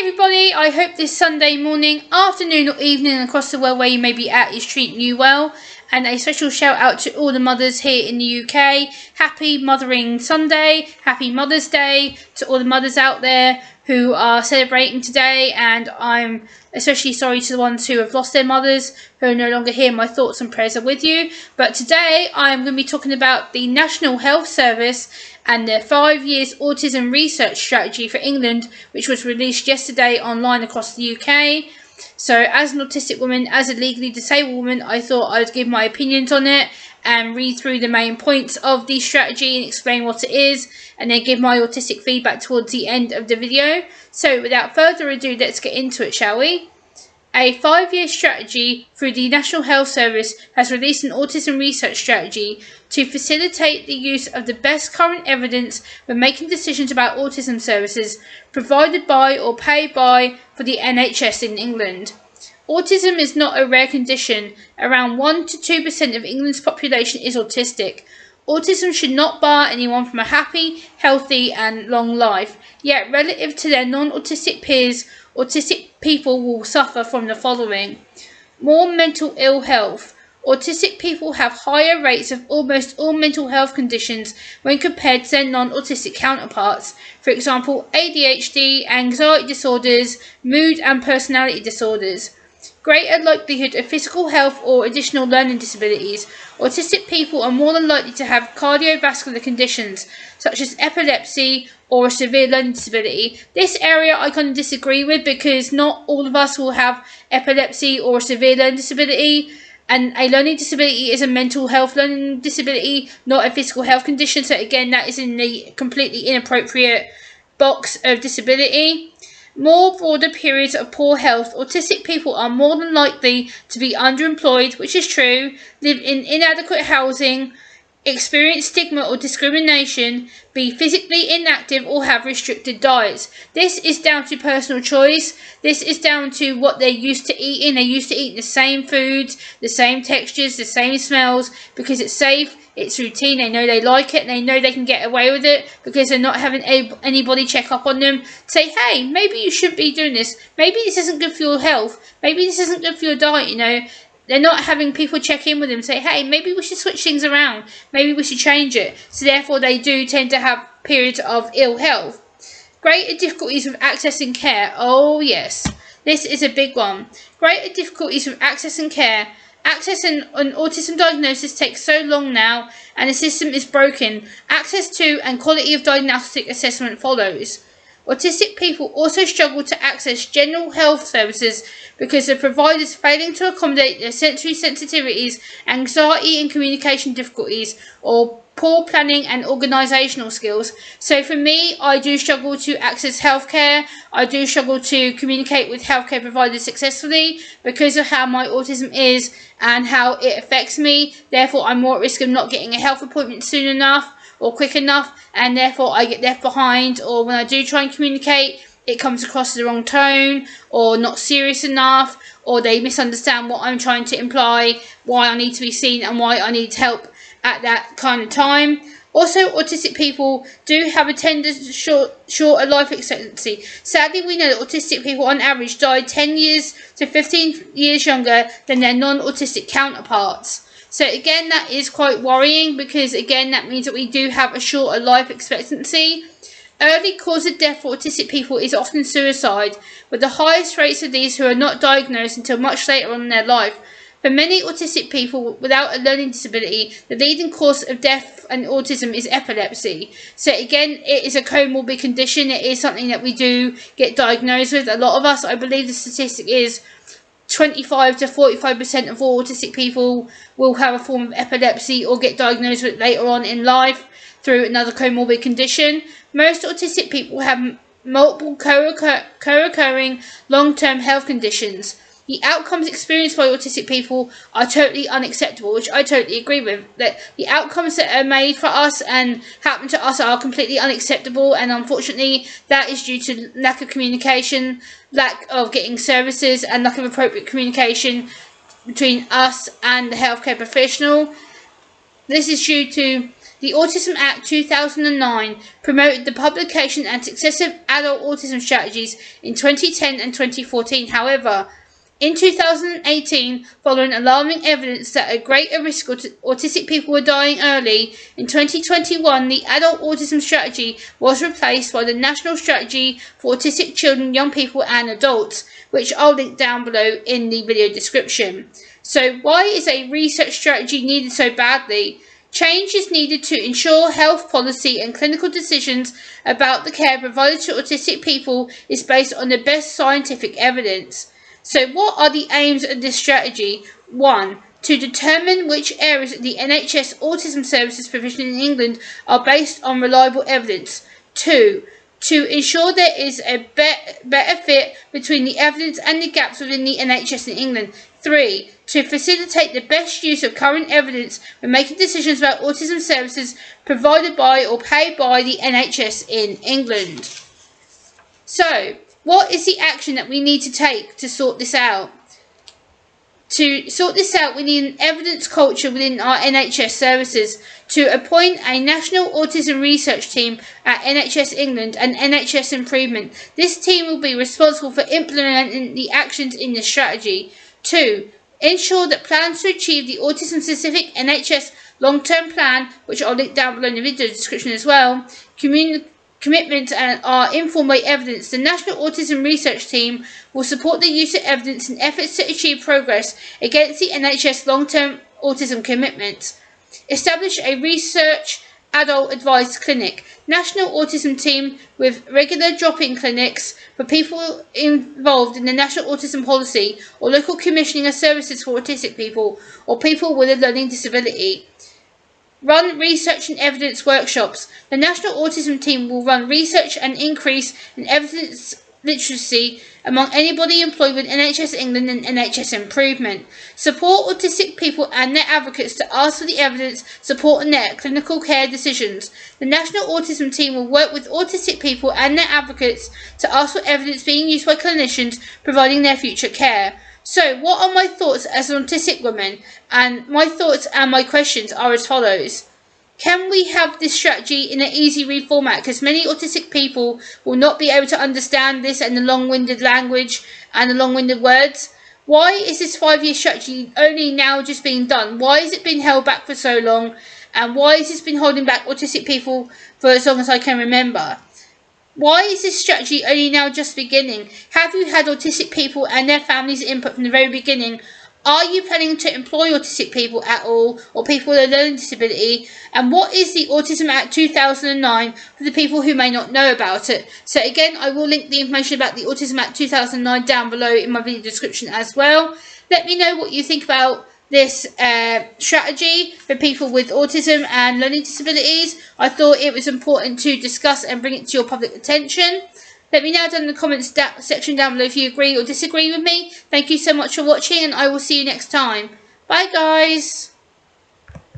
everybody, I hope this Sunday morning, afternoon or evening across the world where you may be at is treating you well. And a special shout out to all the mothers here in the UK. Happy Mothering Sunday, happy Mother's Day to all the mothers out there who are celebrating today. And I'm especially sorry to the ones who have lost their mothers, who are no longer here. My thoughts and prayers are with you. But today I'm going to be talking about the National Health Service and their 5 years autism research strategy for England, which was released yesterday online across the UK. So as an autistic woman, as a legally disabled woman, I thought I'd give my opinions on it and read through the main points of the strategy and explain what it is, and then give my autistic feedback towards the end of the video. So without further ado, let's get into it, shall we? A 5-year strategy through the National Health Service has released an autism research strategy to facilitate the use of the best current evidence when making decisions about autism services provided by or paid by for the NHS in England. Autism is not a rare condition. Around 1 to 2% of England's population is autistic. Autism should not bar anyone from a happy, healthy and long life, yet relative to their non-autistic peers, autistic people will suffer from the following. More mental ill health. Autistic people have higher rates of almost all mental health conditions when compared to their non-autistic counterparts. For example, ADHD, anxiety disorders, mood and personality disorders. Greater likelihood of physical health or additional learning disabilities. Autistic people are more than likely to have cardiovascular conditions such as epilepsy or a severe learning disability. This area I kind of disagree with, because not all of us will have epilepsy or a severe learning disability, and a learning disability is a mental health learning disability, not a physical health condition. So again, that is in the completely inappropriate box of disability. More broader periods of poor health. Autistic people are more than likely to be underemployed, which is true, live in inadequate housing, experience stigma or discrimination, be physically inactive or have restricted diets. This is down to personal choice. This is down to what they're used to eating. They're used to eating the same foods, the same textures, the same smells, because it's safe, it's routine, they know they like it, and they know they can get away with it because they're not having anybody check up on them, say, hey, maybe you should be doing this, maybe this isn't good for your health, maybe this isn't good for your diet, you know. They're not having people check in with them, say, hey, maybe we should switch things around, maybe we should change it. So therefore they do tend to have periods of ill health. Greater difficulties with accessing care. Oh yes, this is a big one. Greater difficulties with accessing care. Accessing an autism diagnosis takes so long now, and the system is broken. Access to and quality of diagnostic assessment follows. Autistic people also struggle to access general health services because of providers failing to accommodate their sensory sensitivities, anxiety and communication difficulties, or poor planning and organisational skills. So for me, I do struggle to access healthcare. I do struggle to communicate with healthcare providers successfulully because of how my autism is and how it affects me. Therefore, I'm more at risk of not getting a health appointment soon enough or quick enough, and therefore I get left behind, or when I do try and communicate, it comes across the wrong tone, or not serious enough, or they misunderstand what I'm trying to imply, why I need to be seen and why I need help at that kind of time. Also, autistic people do have a shorter life expectancy. Sadly, we know that autistic people on average die 10 years to 15 years younger than their non-autistic counterparts. So again, that is quite worrying, because again, that means that we do have a shorter life expectancy. Early cause of death for autistic people is often suicide, with the highest rates of these who are not diagnosed until much later on in their life. For many autistic people without a learning disability, the leading cause of death and autism is epilepsy. So again, it is a comorbid condition. It is something that we do get diagnosed with. A lot of us, I believe the statistic is 25 to 45% of all autistic people will have a form of epilepsy or get diagnosed with it later on in life through another comorbid condition. Most autistic people have multiple co-occurring long-term health conditions. The outcomes experienced by autistic people are totally unacceptable, which I totally agree with. That the outcomes that are made for us and happen to us are completely unacceptable, and unfortunately that is due to lack of communication, lack of getting services, and lack of appropriate communication between us and the healthcare professional. This is due to The Autism Act 2009 promoted the publication and success of adult autism strategies in 2010 and 2014. However, in 2018, following alarming evidence that a greater risk of autistic people were dying early, in 2021 the Adult Autism Strategy was replaced by the National Strategy for Autistic Children, Young People and Adults, which I'll link down below in the video description. So why is a research strategy needed so badly? Change is needed to ensure health policy and clinical decisions about the care provided to autistic people is based on the best scientific evidence. So what are the aims of this strategy? 1. To determine which areas of the NHS autism services provision in England are based on reliable evidence. 2. To ensure there is a better fit between the evidence and the gaps within the NHS in England. 3. To facilitate the best use of current evidence when making decisions about autism services provided by or paid by the NHS in England. So, what is the action that we need to take to sort this out? To sort this out, we need an evidence culture within our NHS services, to appoint a national autism research team at NHS England and NHS Improvement. This team will be responsible for implementing the actions in the strategy. 2. Ensure that plans to achieve the autism-specific NHS long-term plan, which I'll link down below in the video description as well, commitment and are informed by evidence. The National Autism Research Team will support the use of evidence in efforts to achieve progress against the NHS long-term autism commitments. Establish a research adult advised clinic. National Autism Team with regular drop-in clinics for people involved in the National Autism Policy or local commissioning of services for autistic people or people with a learning disability. Run research and evidence workshops. The National Autism Team will run research and increase in evidence literacy among anybody employed with NHS England and NHS Improvement. Support autistic people and their advocates to ask for the evidence, support and their clinical care decisions. The National Autism Team will work with autistic people and their advocates to ask for evidence being used by clinicians providing their future care. So, what are my thoughts as an autistic woman? And my thoughts and my questions are as follows. Can we have this strategy in an easy read format? Because many autistic people will not be able to understand this and the long-winded language and the long-winded words. Why is this 5-year strategy only now just being done? Why has it been held back for so long? And why has this been holding back autistic people for as long as I can remember? Why is this strategy only now just beginning? Have you had autistic people and their families' input from the very beginning? Are you planning to employ autistic people at all, or people with a learning disability? And what is the Autism Act 2009 for the people who may not know about it? So again, I will link the information about the Autism Act 2009 down below in my video description as well. Let me know what you think about this strategy for people with autism and learning disabilities. I thought it was important to discuss and bring it to your public attention. Let me know down in the comments section down below if you agree or disagree with me. Thank you so much for watching, and I will see you next time. Bye guys.